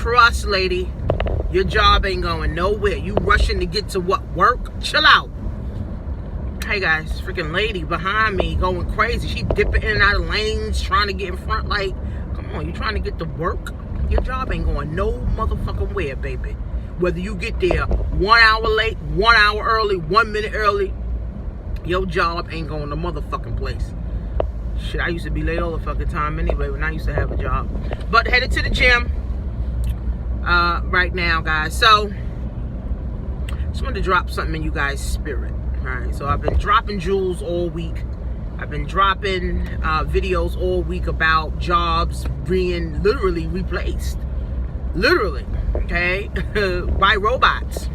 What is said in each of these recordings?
trust, lady, your job ain't going nowhere. You rushing to get to what? Work? Chill out. Hey guys, freaking lady behind me going crazy. She dipping in and out of lanes, trying to get in front. Like, come on, you trying to get to work? Your job ain't going no motherfucking where, baby. Whether you get there 1 hour late, 1 hour early, 1 minute early, your job ain't going no motherfucking place. Shit, I used to be late all the fucking time anyway when I used to have a job. But headed to the gym right now, guys. So, just wanted to drop something in you guys' spirit. Alright, so I've been dropping jewels all week. I've been dropping videos all week about jobs being literally replaced. Literally, okay, by robots.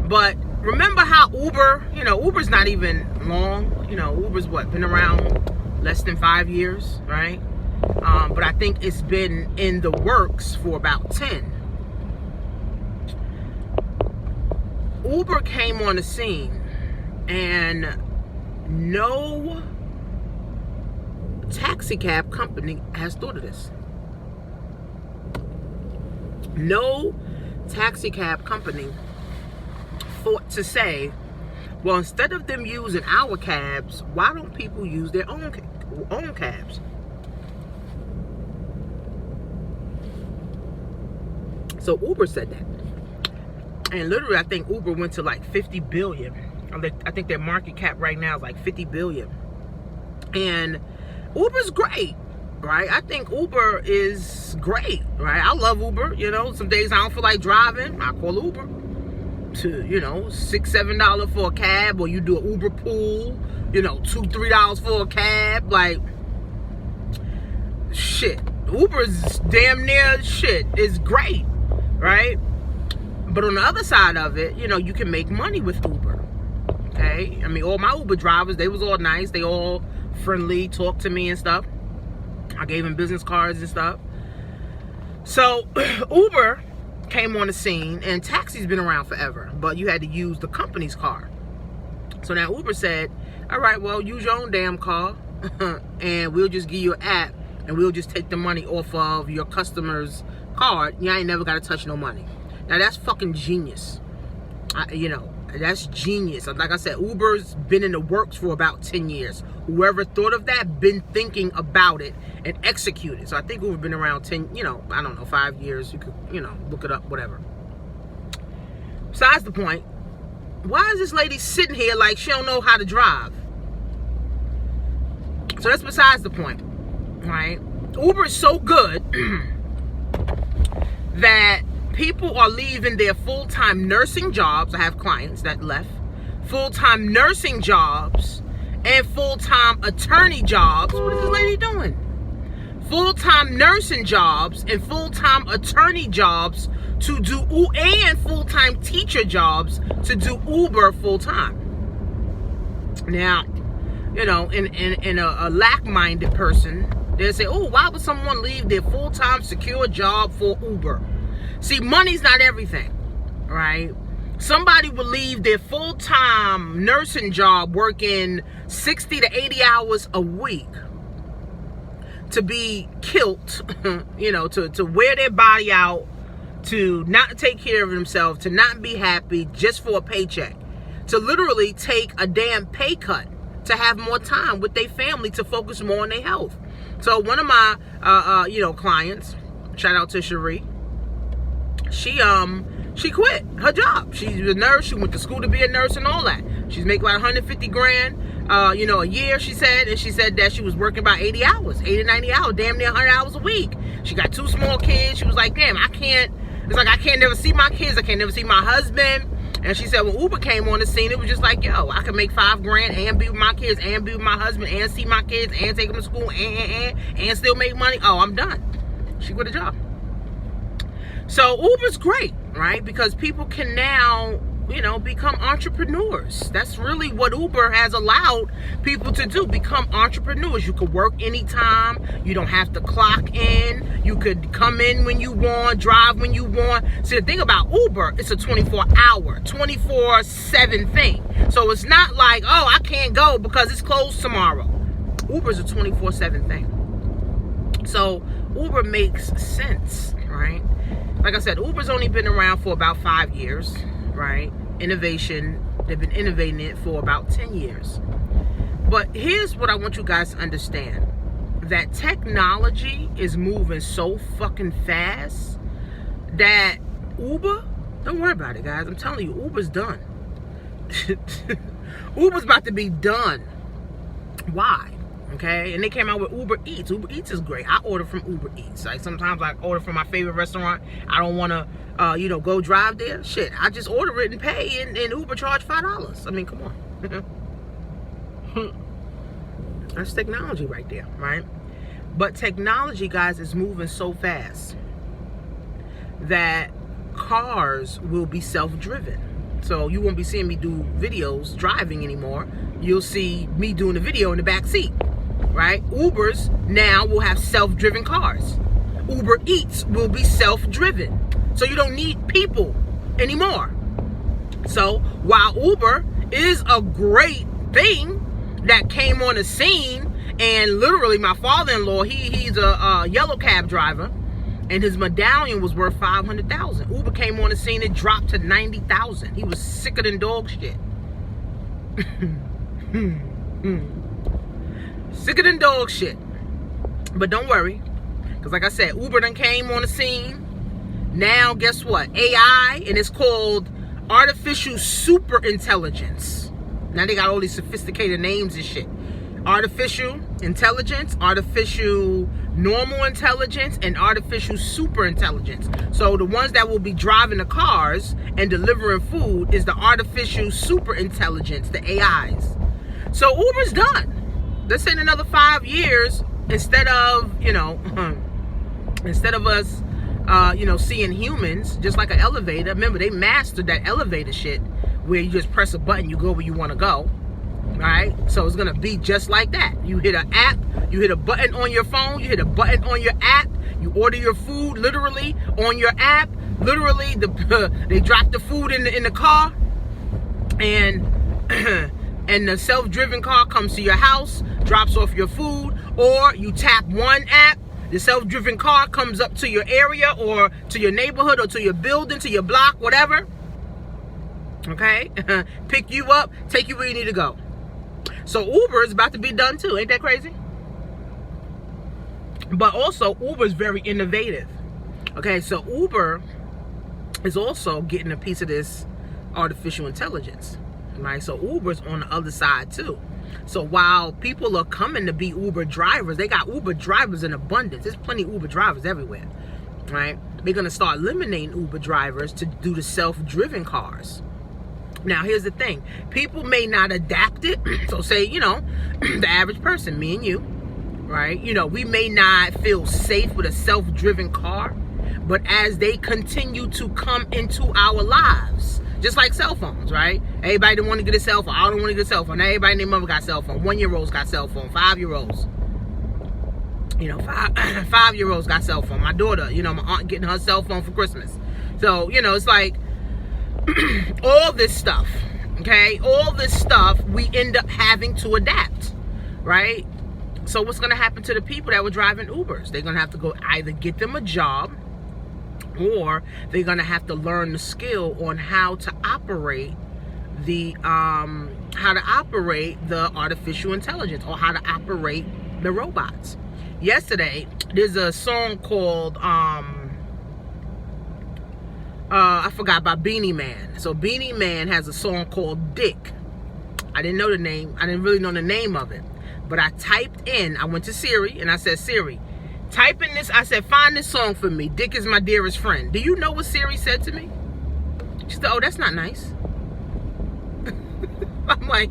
But remember how Uber, Uber's not even long. Uber's been around less than 5 years, right? But I think it's been in the works for about 10. Uber came on the scene and no taxi cab company has thought of this. No taxi cab company thought to say, well, instead of them using our cabs, why don't people use their own cabs? So Uber said that. And literally, I think Uber went to like 50 billion. I think their market cap right now is like 50 billion. And Uber's great, right? I think Uber is great, right? I love Uber. Some days I don't feel like driving, I call Uber. To, $6, $7 for a cab, or you do an Uber pool, $2, $3 for a cab. Like, shit. Uber's damn near shit. It's great, right? But on the other side of it, you can make money with Uber. Okay? I mean, all my Uber drivers, they was all nice. They all friendly, talked to me and stuff. I gave them business cards and stuff. So, Uber came on the scene, and taxi's been around forever, but you had to use the company's car. So now Uber said, all right, well, use your own damn car, and we'll just give you an app, and we'll just take the money off of your customer's card. You ain't never got to touch no money. Now, that's fucking genius. That's genius. Like I said, Uber's been in the works for about 10 years. Whoever thought of that, been thinking about it and executed. So I think Uber's been around 10, I don't know, 5 years. You could, look it up, whatever. Besides the point, why is this lady sitting here like she don't know how to drive? So that's besides the point, right? Uber is so good that people are leaving their full-time nursing jobs. I have clients that left full-time nursing jobs and full-time attorney jobs. What is this lady doing? Full-time nursing jobs and full-time attorney jobs to do, and full-time teacher jobs to do Uber full-time. Now, in a lack-minded person, they'll say, oh, why would someone leave their full-time secure job for Uber? See, money's not everything, right? Somebody would leave their full-time nursing job working 60 to 80 hours a week to be killed, to wear their body out, to not take care of themselves, to not be happy just for a paycheck, to literally take a damn pay cut, to have more time with their family, to focus more on their health. So one of my, clients, shout out to Cherie, she quit her job. She's a nurse. She went to school to be a nurse and all that. She's making like 150 grand, a year, she said. And she said that she was working about 80 hours, 80 to 90 hours, damn near 100 hours a week. She got 2 small kids. She was like, damn, I can't never see my kids. I can't never see my husband. And she said when Uber came on the scene, it was just like, yo, I can make 5 grand and be with my kids and be with my husband and see my kids and take them to school and still make money. Oh, I'm done. She quit a job. So Uber's great, right? Because people can now, become entrepreneurs. That's really what Uber has allowed people to do, become entrepreneurs. You could work anytime. You don't have to clock in. You could come in when you want, drive when you want. See, the thing about Uber, it's a 24-hour, 24/7 thing. So it's not like, oh, I can't go because it's closed tomorrow. Uber's a 24/7 thing. So Uber makes sense, right? Like I said, Uber's only been around for about 5 years, right? Innovation, they've been innovating it for about 10 years. But here's what I want you guys to understand. That technology is moving so fucking fast that Uber, don't worry about it, guys. I'm telling you, Uber's done. Uber's about to be done. Why? Okay, and they came out with Uber Eats. Uber Eats is great. I order from Uber Eats. Like sometimes I order from my favorite restaurant. I don't want to, go drive there. Shit, I just order it and pay, and Uber charge $5. I mean, come on. That's technology right there, right? But technology, guys, is moving so fast that cars will be self-driven. So you won't be seeing me do videos driving anymore. You'll see me doing a video in the back seat, right? Ubers now will have self-driven cars. Uber Eats will be self-driven. So you don't need people anymore. So while Uber is a great thing that came on the scene, and literally my father-in-law, he's a yellow cab driver, and his medallion was worth $500,000. Uber came on the scene, it dropped to $90,000. He was sicker than dog shit. Sicker than dog shit. But don't worry, because like I said, Uber done came on the scene. Now guess what? AI, and it's called artificial super intelligence. Now they got all these sophisticated names and shit. Artificial intelligence, artificial normal intelligence, and artificial super intelligence. So the ones that will be driving the cars and delivering food is the artificial super intelligence, the AIs. So Uber's done. Let's say in another 5 years, instead of us seeing humans, just like an elevator. Remember, they mastered that elevator shit where you just press a button, you go where you want to go. Right? So it's gonna be just like that. You hit an app, you hit a button on your phone, you hit a button on your app, you order your food literally on your app. Literally, they drop the food in the car, and and the self-driven car comes to your house, drops off your food, or you tap one app, the self-driven car comes up to your area or to your neighborhood or to your building, to your block, whatever. Okay? Pick you up, take you where you need to go. So Uber is about to be done too. Ain't that crazy? But also, Uber is very innovative. Okay, so Uber is also getting a piece of this artificial intelligence. Right? So Uber's on the other side too. So while people are coming to be Uber drivers, they got Uber drivers in abundance. There's plenty of Uber drivers everywhere. Right? They're going to start eliminating Uber drivers to do the self-driven cars. Now, here's the thing. People may not adapt it. So say, the average person, me and you, right? We may not feel safe with a self-driven car. But as they continue to come into our lives, just like cell phones, right? Everybody don't want to get a cell phone. I don't want to get a cell phone. Now everybody and their mother got cell phone. 1-year-olds got cell phone. 5-year-olds. 5-year-olds got cell phone. My daughter, my aunt getting her cell phone for Christmas. So, it's like, all this stuff, okay? All this stuff, we end up having to adapt, right? So what's going to happen to the people that were driving Ubers? They're going to have to go either get them a job, or they're going to have to learn the skill on how to operate the artificial intelligence, or how to operate the robots. Yesterday, there's a song called I forgot about Beanie Man. So Beanie Man has a song called Dick. I didn't know the name. I didn't really know the name of it. But I typed in, I went to Siri and I said, Siri, type in this. I said, find this song for me. Dick is my dearest friend. Do you know what Siri said to me? She said, oh, that's not nice. I'm like,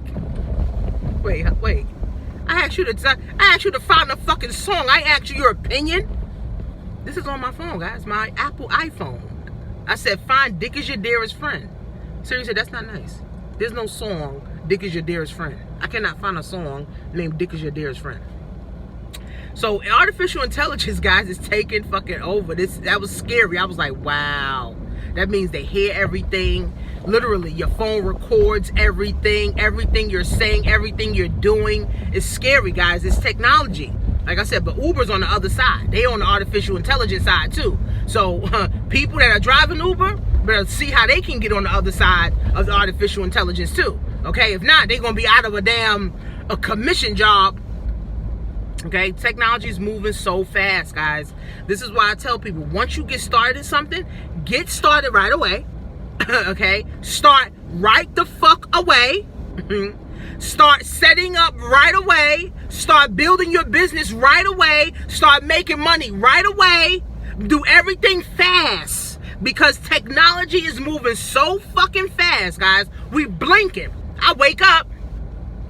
wait. I asked you to find a fucking song. I asked you your opinion. This is on my phone, guys. My Apple iPhone. I said, find Dick is your dearest friend. Siri said, that's not nice. There's no song, Dick is your dearest friend. I cannot find a song named Dick is your dearest friend. So artificial intelligence, guys, is taking fucking over. That was scary. I was like, wow. That means they hear everything. Literally, your phone records everything. Everything you're saying, everything you're doing. It's scary, guys. It's technology. Like I said, but Uber's on the other side. They on the artificial intelligence side too. So people that are driving Uber better see how they can get on the other side of the artificial intelligence too. Okay, if not, they're gonna be out of a commission job. Okay, technology is moving so fast, guys. This is why I tell people, once you get started in something, get started right away. Okay, start right the fuck away. Start setting up right away. Start building your business right away. Start making money right away. Do everything fast, because technology is moving so fucking fast, guys. We blinking. I wake up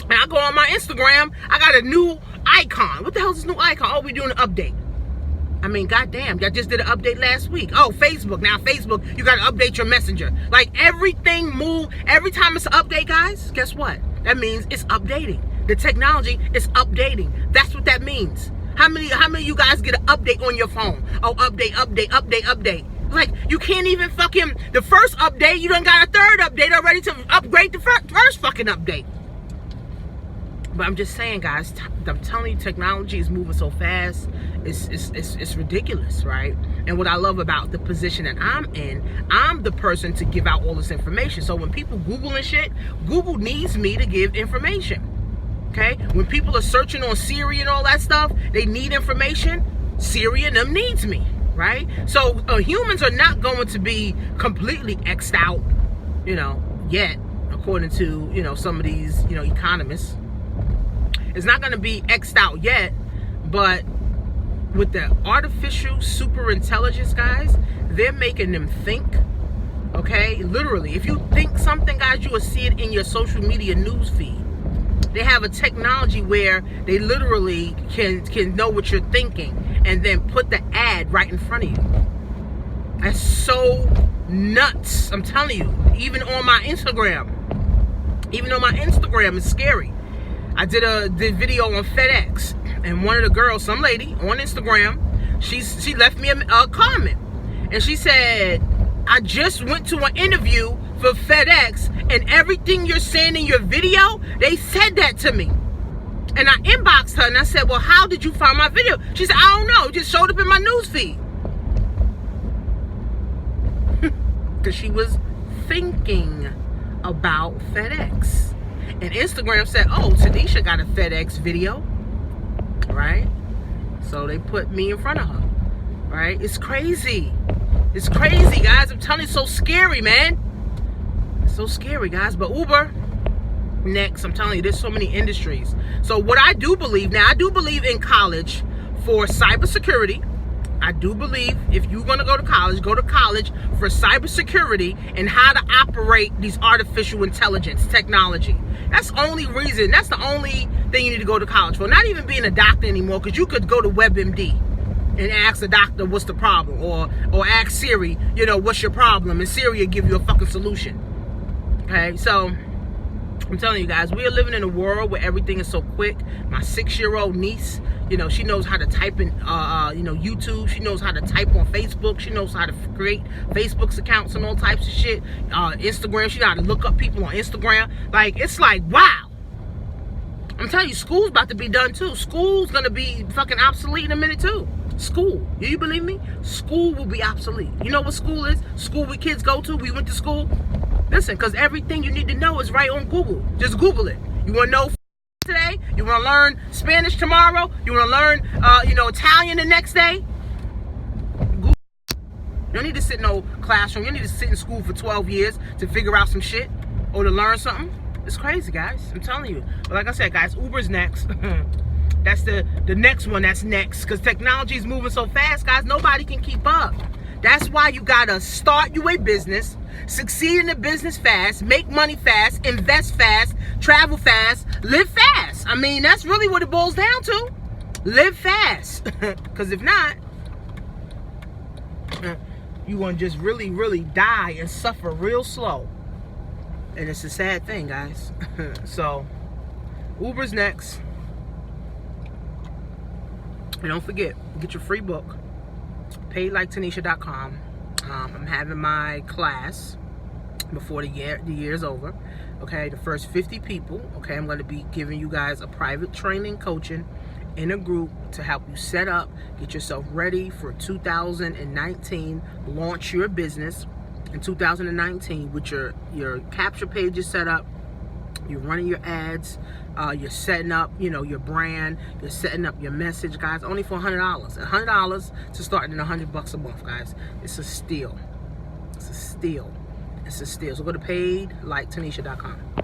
and I go on my Instagram. I got a new icon. What the hell is this new icon? Oh, we're doing an update. I mean, goddamn, y'all just did an update last week. Oh, Facebook. Now, Facebook, you got to update your messenger. Like, everything move. Every time it's an update, guys, guess what? That means it's updating. The technology is updating. That's what that means. How many of you guys get an update on your phone? Oh, update. Like, you can't even fucking, the first update, you done got a third update already to upgrade the first fucking update. But I'm just saying, guys, I'm telling you, technology is moving so fast. It's ridiculous, right? And what I love about the position that I'm in, I'm the person to give out all this information. So when people Google and shit, Google needs me to give information. Okay? When people are searching on Siri and all that stuff, they need information. Siri and them needs me, right? So humans are not going to be completely X'd out, yet, according to, some of these, economists. It's not going to be X'd out yet, but with the artificial super intelligence, guys, they're making them think. Okay? Literally, if you think something, guys, you will see it in your social media news feed. They have a technology where they literally can know what you're thinking and then put the ad right in front of you. That's so nuts. I'm telling you, even on my Instagram. Even on my Instagram, it's scary. I did a video on FedEx, and one of the girls, some lady on Instagram, she left me a comment, and she said, I just went to an interview for FedEx, and everything you're saying in your video, they said that to me. And I inboxed her, and I said, well, how did you find my video? She said, I don't know, it just showed up in my news feed. Because she was thinking about FedEx. And Instagram said, oh, Tanisha got a FedEx video, right? So they put me in front of her, right? It's crazy. It's crazy, guys. I'm telling you, it's so scary, man. It's so scary, guys. But Uber, next. I'm telling you, there's so many industries. So what I do believe, now I do believe in college for cybersecurity. I do believe if you're going to go to college for cybersecurity and how to operate these artificial intelligence technology. That's the only reason. That's the only thing you need to go to college for. Not even being a doctor anymore, because you could go to WebMD and ask the doctor what's the problem, or ask Siri, what's your problem, and Siri will give you a fucking solution. Okay, so I'm telling you guys, we are living in a world where everything is so quick. My 6-year-old niece, she knows how to type in, YouTube. She knows how to type on Facebook. She knows how to create Facebook's accounts and all types of shit. Instagram, she know how to look up people on Instagram. Like, it's like, wow. I'm telling you, school's about to be done too. School's gonna be fucking obsolete in a minute too. School, do you believe me? School will be obsolete. You know what school is? School we kids go to. We went to school. Listen, because everything you need to know is right on Google. Just Google it. You want to know today? You want to learn Spanish tomorrow? You want to learn, Italian the next day? Google. You don't need to sit in no classroom. You don't need to sit in school for 12 years to figure out some shit or to learn something. It's crazy, guys. I'm telling you. But like I said, guys, Uber's next. That's the next one that's next. Because technology is moving so fast, guys. Nobody can keep up. That's why you got to start you a business, succeed in the business fast, make money fast, invest fast, travel fast, live fast. I mean, that's really what it boils down to. Live fast. Because if not, you're going to just really, really die and suffer real slow. And it's a sad thing, guys. So, Uber's next. And don't forget, get your free book. PaidLikeTanisha.com. I'm having my class before the year's over. Okay, the first 50 people. Okay, I'm going to be giving you guys a private training, coaching, in a group to help you set up, get yourself ready for 2019, launch your business in 2019 with your capture pages set up, you're running your ads, you're setting up, your brand, you're setting up your message, guys. Only for $100 to start, and $100 a month, guys. It's a steal. It's a steal. It's a steal. So go to paidliketanisha.com.